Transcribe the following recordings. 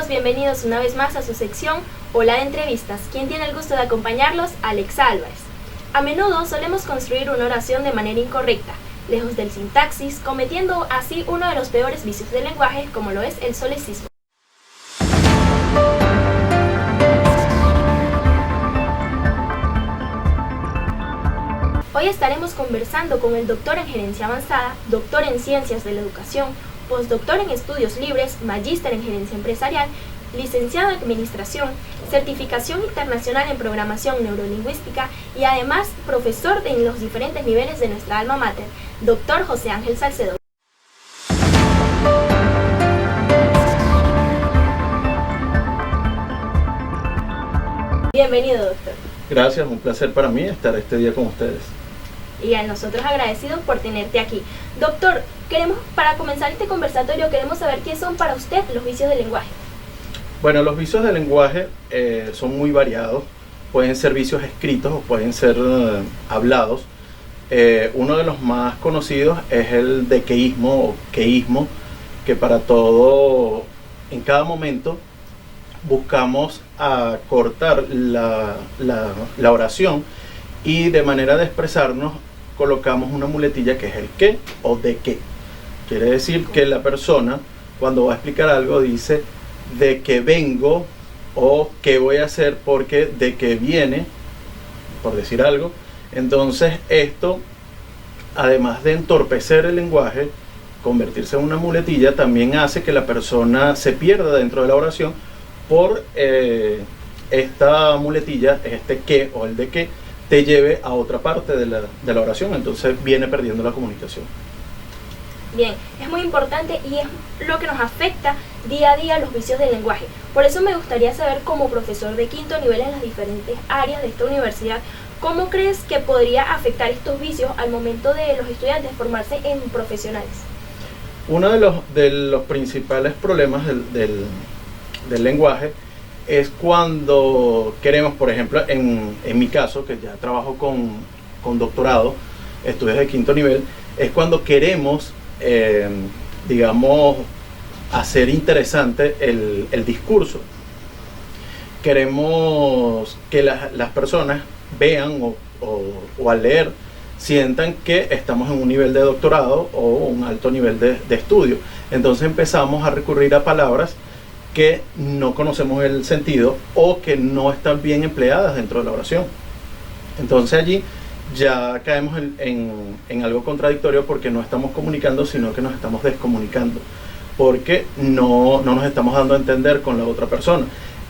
todos bienvenidos una vez más a su sección Hola de Entrevistas. Quien tiene el gusto de acompañarlos, Alexa Álvarez. A menudo solemos construir una oración de manera incorrecta, lejos del sintaxis, cometiendo así uno de los peores vicios del lenguaje, como lo es el solecismo. Hoy estaremos conversando con el doctor en Gerencia Avanzada, doctor en Ciencias de la Educación, postdoctor en Estudios Libres, magíster en Gerencia Empresarial, licenciado en Administración, certificación internacional en Programación Neurolingüística y además profesor en los diferentes niveles de nuestra alma mater, doctor José Ángel Salcedo. Bienvenido, doctor. Gracias, un placer para mí estar este día con ustedes. Y a nosotros agradecidos por tenerte aquí. Doctor, para comenzar este conversatorio, queremos saber qué son para usted los vicios del lenguaje. Bueno, los vicios del lenguaje son muy variados. Pueden ser vicios escritos o pueden ser hablados. Uno de los más conocidos es el dequeísmo o queísmo, que para todo, en cada momento, buscamos acortar la oración y de manera de expresarnos colocamos una muletilla que es el que o de que. Quiere decir que la persona cuando va a explicar algo dice de que vengo o qué voy a hacer porque de que viene, por decir algo. Entonces esto, además de entorpecer el lenguaje, convertirse en una muletilla, también hace que la persona se pierda dentro de la oración por esta muletilla, este que o el de que, te lleve a otra parte de la oración, entonces viene perdiendo la comunicación. Bien, es muy importante y es lo que nos afecta día a día los vicios del lenguaje. Por eso me gustaría saber, como profesor de quinto nivel en las diferentes áreas de esta universidad, ¿cómo crees que podría afectar estos vicios al momento de los estudiantes formarse en profesionales? Uno de los principales problemas del lenguaje es cuando queremos, por ejemplo, en mi caso, que ya trabajo con doctorado, estudios de quinto nivel, es cuando queremos, digamos, hacer interesante el discurso. Queremos que las personas vean o al leer sientan que estamos en un nivel de doctorado o un alto nivel de estudio. Entonces empezamos a recurrir a palabras que no conocemos el sentido o que no están bien empleadas dentro de la oración. Entonces allí ya caemos en algo contradictorio porque no estamos comunicando, sino que nos estamos descomunicando, porque no nos estamos dando a entender con la otra persona.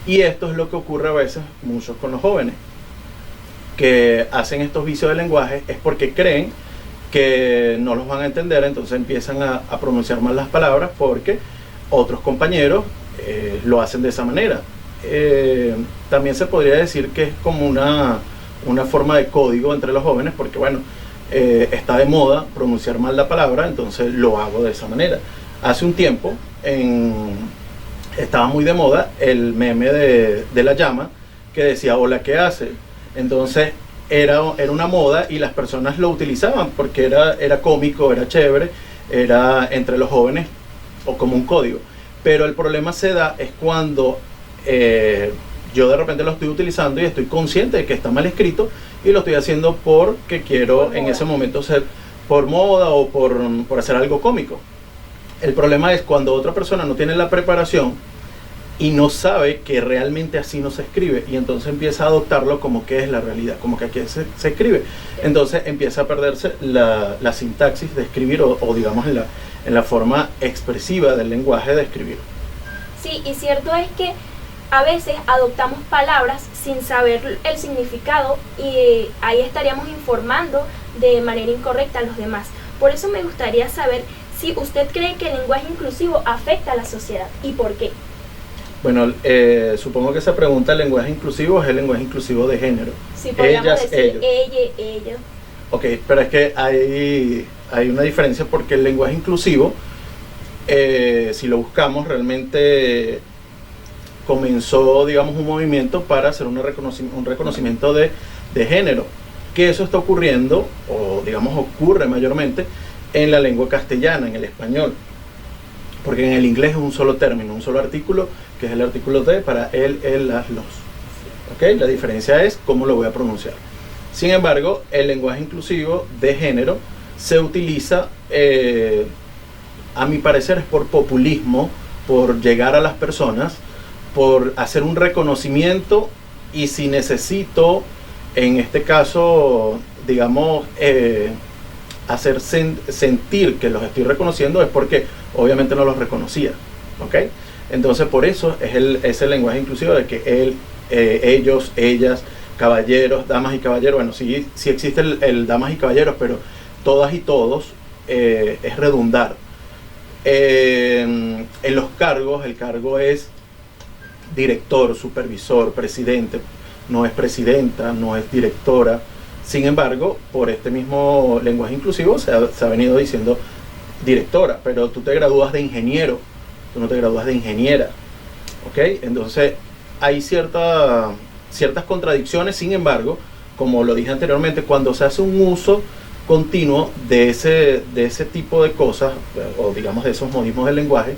Y esto es lo que ocurre a veces mucho con los jóvenes, que hacen estos vicios del lenguaje, es porque creen que no los van a entender, entonces empiezan a pronunciar mal las palabras porque otros compañeros lo hacen de esa manera. También se podría decir que es como una forma de código entre los jóvenes, porque bueno, está de moda pronunciar mal la palabra, entonces lo hago de esa manera. Hace un tiempo estaba muy de moda el meme de la llama que decía hola, ¿qué hace? Entonces era una moda y las personas lo utilizaban porque era cómico, era chévere, era entre los jóvenes o como un código. Pero el problema se da es cuando yo de repente lo estoy utilizando y estoy consciente de que está mal escrito y lo estoy haciendo porque quiero en ese momento ser por moda o por hacer algo cómico. El problema es cuando otra persona no tiene la preparación y no sabe que realmente así no se escribe y entonces empieza a adoptarlo como que es la realidad, como que aquí se escribe. Entonces empieza a perderse la sintaxis de escribir o digamos en la forma expresiva del lenguaje de escribir. Sí, y cierto es que a veces adoptamos palabras sin saber el significado y ahí estaríamos informando de manera incorrecta a los demás. Por eso me gustaría saber si usted cree que el lenguaje inclusivo afecta a la sociedad y por qué. Bueno, supongo que esa pregunta, ¿el lenguaje inclusivo es el lenguaje inclusivo de género? Sí, podríamos decir ellos. ella. Ok, pero es que hay una diferencia porque el lenguaje inclusivo, si lo buscamos, realmente comenzó, digamos, un movimiento para hacer un reconocimiento de género, que eso está ocurriendo, o digamos ocurre mayormente, en la lengua castellana, en el español. porque en el inglés es un solo término, un solo artículo, que es el artículo de para él, las, los. ¿Okay? La diferencia es cómo lo voy a pronunciar. Sin embargo, el lenguaje inclusivo de género se utiliza, a mi parecer, es por populismo, por llegar a las personas, por hacer un reconocimiento, y si necesito, en este caso, digamos, hacer sentir que los estoy reconociendo, es porque obviamente no los reconocía, ¿ok? Entonces por eso es el lenguaje inclusivo de que él, ellos, ellas, caballeros, damas y caballeros. Bueno, sí existe el damas y caballeros, pero todas y todos es redundar. En los cargos, el cargo es director, supervisor, presidente, no es presidenta, no es directora. Sin embargo, por este mismo lenguaje inclusivo se ha venido diciendo directora, pero tú te gradúas de ingeniero, tú no te gradúas de ingeniera, ¿ok? Entonces hay ciertas contradicciones. Sin embargo, como lo dije anteriormente, cuando se hace un uso continuo de ese tipo de cosas, o digamos de esos modismos del lenguaje,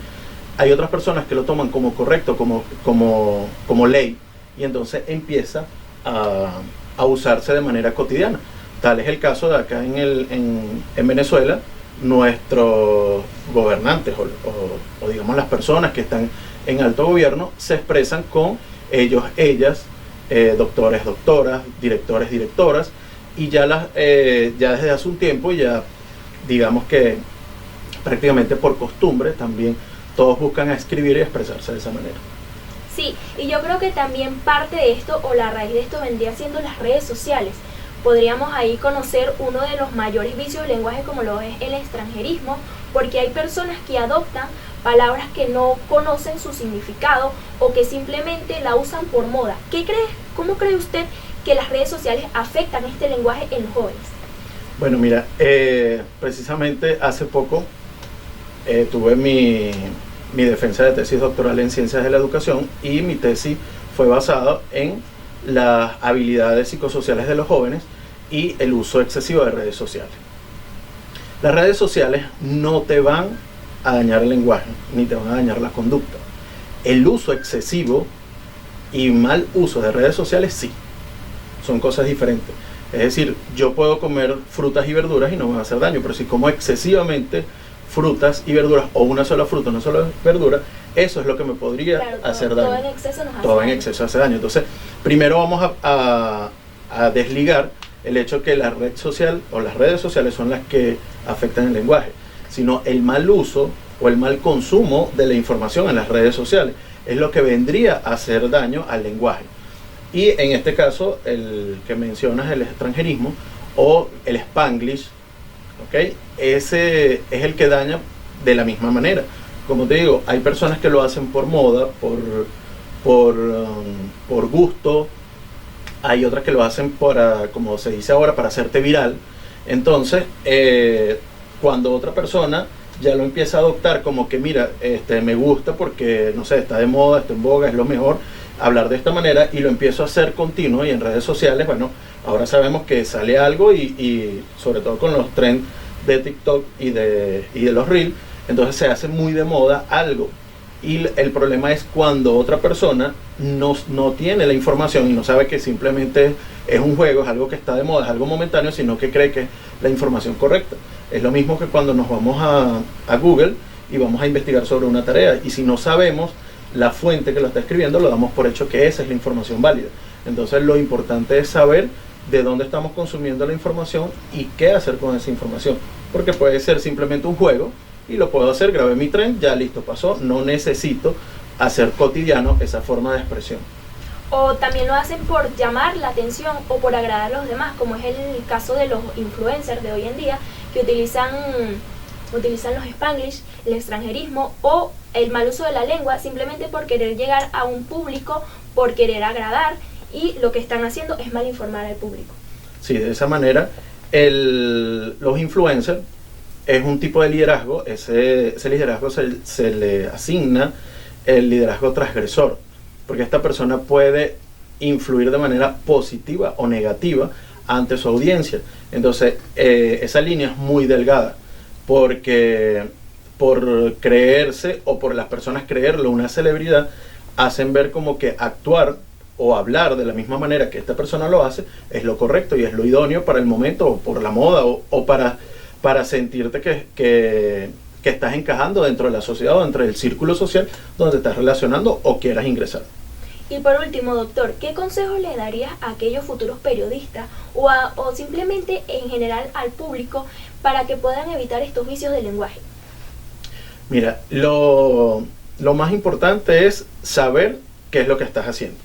hay otras personas que lo toman como correcto, como ley, y entonces empieza a usarse de manera cotidiana. Tal es el caso de acá en Venezuela. Nuestros gobernantes o digamos las personas que están en alto gobierno se expresan con ellos, ellas, doctores, doctoras, directores, directoras, y ya desde hace un tiempo, ya digamos que prácticamente por costumbre también todos buscan a escribir y expresarse de esa manera. Sí, y yo creo que también parte de esto, o la raíz de esto, vendría siendo las redes sociales. Podríamos ahí conocer uno de los mayores vicios del lenguaje, como lo es el extranjerismo, porque hay personas que adoptan palabras que no conocen su significado o que simplemente la usan por moda. ¿Cómo cree usted que las redes sociales afectan este lenguaje en los jóvenes? Bueno, mira, precisamente hace poco tuve mi defensa de tesis doctoral en Ciencias de la Educación, y mi tesis fue basada en las habilidades psicosociales de los jóvenes y el uso excesivo de redes sociales. Las redes sociales no te van a dañar el lenguaje, ni te van a dañar la conducta. El uso excesivo y mal uso de redes sociales sí, son cosas diferentes. Es decir, yo puedo comer frutas y verduras y no me va a hacer daño, pero si como excesivamente frutas y verduras, o una sola fruta, una sola verdura, eso es lo que me podría hacer daño. Todo en exceso nos hace Todo daño. en exceso hace daño. Entonces, primero vamos a desligar el hecho que la red social o las redes sociales son las que afectan el lenguaje, sino el mal uso o el mal consumo de la información en las redes sociales es lo que vendría a hacer daño al lenguaje. Y en este caso, el que mencionas, el extranjerismo o el Spanglish, ¿ok? Ese es el que daña de la misma manera. Como te digo, hay personas que lo hacen por moda, por gusto. Hay otras que lo hacen para, como se dice ahora, para hacerte viral. Entonces, cuando otra persona ya lo empieza a adoptar como que, mira, me gusta porque, no sé, está de moda, está en boga, es lo mejor hablar de esta manera, y lo empiezo a hacer continuo, y en redes sociales, bueno, ahora sabemos que sale algo, y sobre todo con los trends de TikTok y de los Reels, entonces se hace muy de moda algo. Y el problema es cuando otra persona no tiene la información y no sabe que simplemente es un juego, es algo que está de moda, es algo momentáneo, sino que cree que es la información correcta. Es lo mismo que cuando nos vamos a Google y vamos a investigar sobre una tarea, y si no sabemos la fuente que lo está escribiendo, lo damos por hecho que esa es la información válida. Entonces lo importante es saber de dónde estamos consumiendo la información y qué hacer con esa información, porque puede ser simplemente un juego y lo puedo hacer, grabé mi tren, ya listo, pasó, no necesito hacer cotidiano esa forma de expresión. O también lo hacen por llamar la atención o por agradar a los demás, como es el caso de los influencers de hoy en día, que utilizan los Spanglish, el extranjerismo o el mal uso de la lengua simplemente por querer llegar a un público, por querer agradar, y lo que están haciendo es mal informar al público. Sí, de esa manera los influencers es un tipo de liderazgo. Ese liderazgo se le asigna el liderazgo transgresor, porque esta persona puede influir de manera positiva o negativa ante su audiencia. Entonces esa línea es muy delgada, porque por creerse o por las personas creerlo una celebridad, hacen ver como que actuar o hablar de la misma manera que esta persona lo hace es lo correcto y es lo idóneo para el momento o por la moda o para sentirte que estás encajando dentro de la sociedad o dentro del círculo social donde estás relacionando o quieras ingresar. Y por último, doctor, ¿qué consejos le darías a aquellos futuros periodistas o simplemente en general al público para que puedan evitar estos vicios del lenguaje? Mira, lo más importante es saber qué es lo que estás haciendo.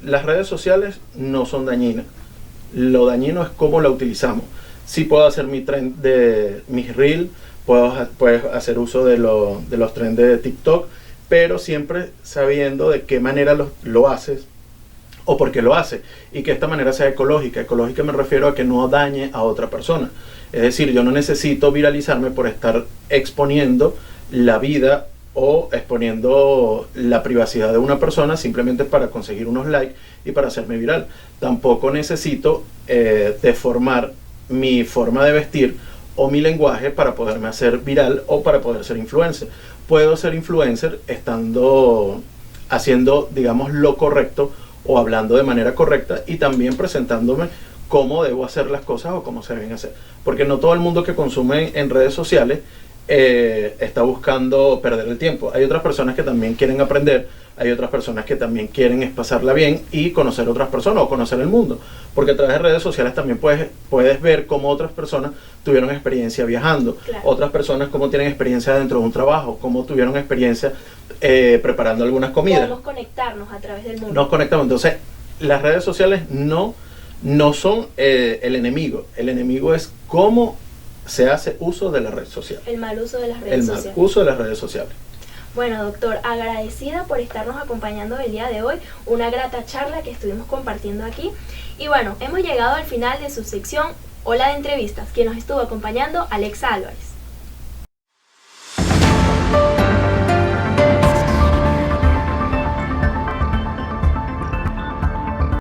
Las redes sociales no son dañinas. Lo dañino es cómo la utilizamos. Sí puedo hacer mi trend de mis reels, puedes hacer uso de los trends de TikTok, pero siempre sabiendo de qué manera lo haces o por qué lo haces y que esta manera sea ecológica. Ecológica me refiero a que no dañe a otra persona. Es decir, yo no necesito viralizarme por estar exponiendo la vida o exponiendo la privacidad de una persona simplemente para conseguir unos likes y para hacerme viral. Tampoco necesito deformar mi forma de vestir o mi lenguaje para poderme hacer viral o para poder ser influencer. Puedo ser influencer haciendo, digamos, lo correcto o hablando de manera correcta y también presentándome cómo debo hacer las cosas o cómo se deben hacer. Porque no todo el mundo que consume en redes sociales está buscando perder el tiempo. Hay otras personas que también quieren aprender, hay otras personas que también quieren pasarla bien y conocer otras personas o conocer el mundo. Porque a través de redes sociales también puedes ver cómo otras personas tuvieron experiencia viajando, claro. Otras personas cómo tienen experiencia dentro de un trabajo, cómo tuvieron experiencia preparando algunas comidas. Podemos conectarnos a través del mundo. Nos conectamos. Entonces, las redes sociales no son el enemigo. El enemigo es cómo se hace uso de la red social. El mal uso de las redes sociales. El mal uso de las redes sociales. Bueno, doctor, agradecida por estarnos acompañando el día de hoy. Una grata charla que estuvimos compartiendo aquí. Y bueno, hemos llegado al final de su sección Hola de Entrevistas, quien nos estuvo acompañando, Alexa Álvarez.